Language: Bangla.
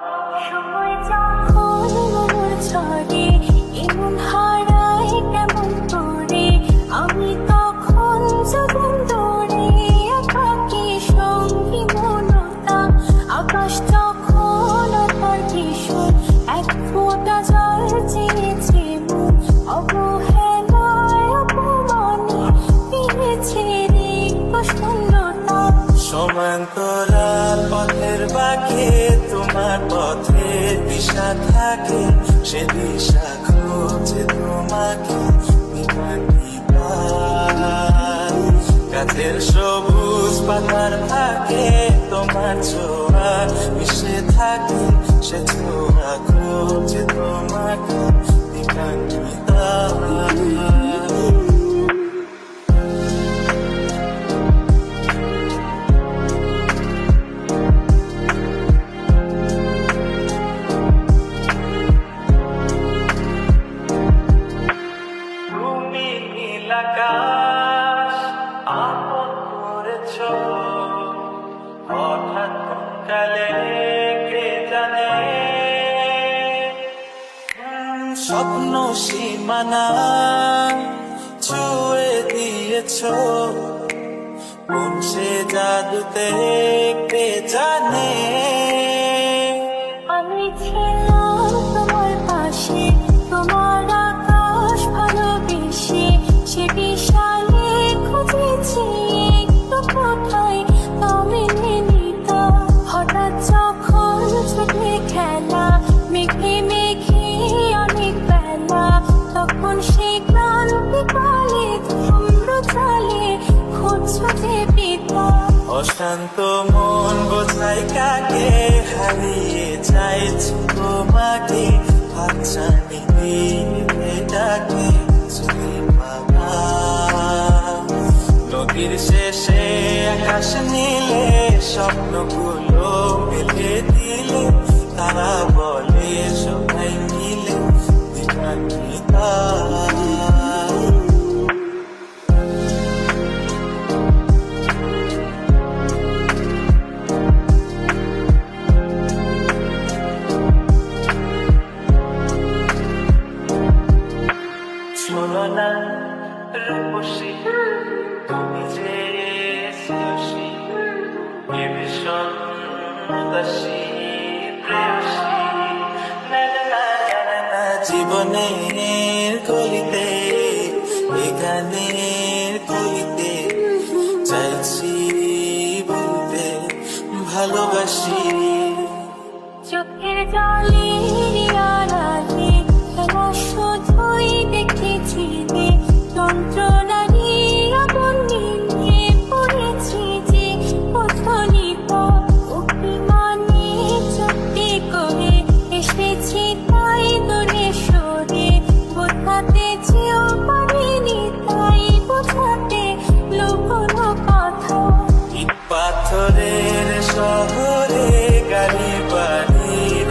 সময় যখন মনোর ঝরে এমন হারায় কেমন করে, আমি তখন যখন দৌড়ে একাকী সঙ্গী মনতা। আকাশ যখন অপার ভীষণ এক ফোঁটা জল চেয়েছে মন, অবহেলায় অপমানে পেয়েছে রিক্ত শূন্যতা। সমান্তরাল পথের বাঁকে তোমার পথের দিশা থাকে, সে দিশা খোঁজে তোমাকে গাছের সবুজ পাতার ফাঁকে তোমার ছোঁয়া মিশে থাকে, সে ছোঁয়া খোঁজে তোমাকে বিকাঙ্ক্ষিতা। আকাশ আপন করেছ হঠাৎ কালে কে জানে, স্বপ্ন সীমানা ছুঁয়ে দিয়েছ কোন সে জাদুতে কে জানে। আমি ছিলাম তোমার পাশে, তোমার আকাশ ভালোবেসে, সে বিশালে খুঁজেছি একটু কোথায় তুমি নিতা। হঠাৎ যখন ছুটে খেলা মেঘে মেঘে অনেক বেলা, তখন সে ক্লান্তি কালে ধূম্র চালে খুঁজতে পিতা। অশান্ত মন বোঝাই কাকে হারিয়ে যাইছি তোমাকে, হাতছানি দিয়ে ডাকে নদীর শেষে আকাশ নীলে স্বপ্নগুলো মেলে দিলে, তারা বলে সবাই মিলে বিকাঙ্ক্ষিতা। শোনো না রূপসী, তুমি যে শ্রেয়সী, এ ভীষণ উদাসী প্রেয়সী। জীবনের কলিতে এ গানের কলিতে চাইছি বলতে ভালোবাসি। চোখের জলের আড়ালে খেলা শুধুই দেখেছি রে, যন্ত্রণারই আগুন নিয়ে পড়েছি যে পথনিতা। অভিমানে চুক্তি করে এসেছি তাই দূরে সরে, বোঝাতে চেয়েও পারিনি তাই বোঝাতে লুকোনো কথা। পাথরের শহরে গালি বাড়ির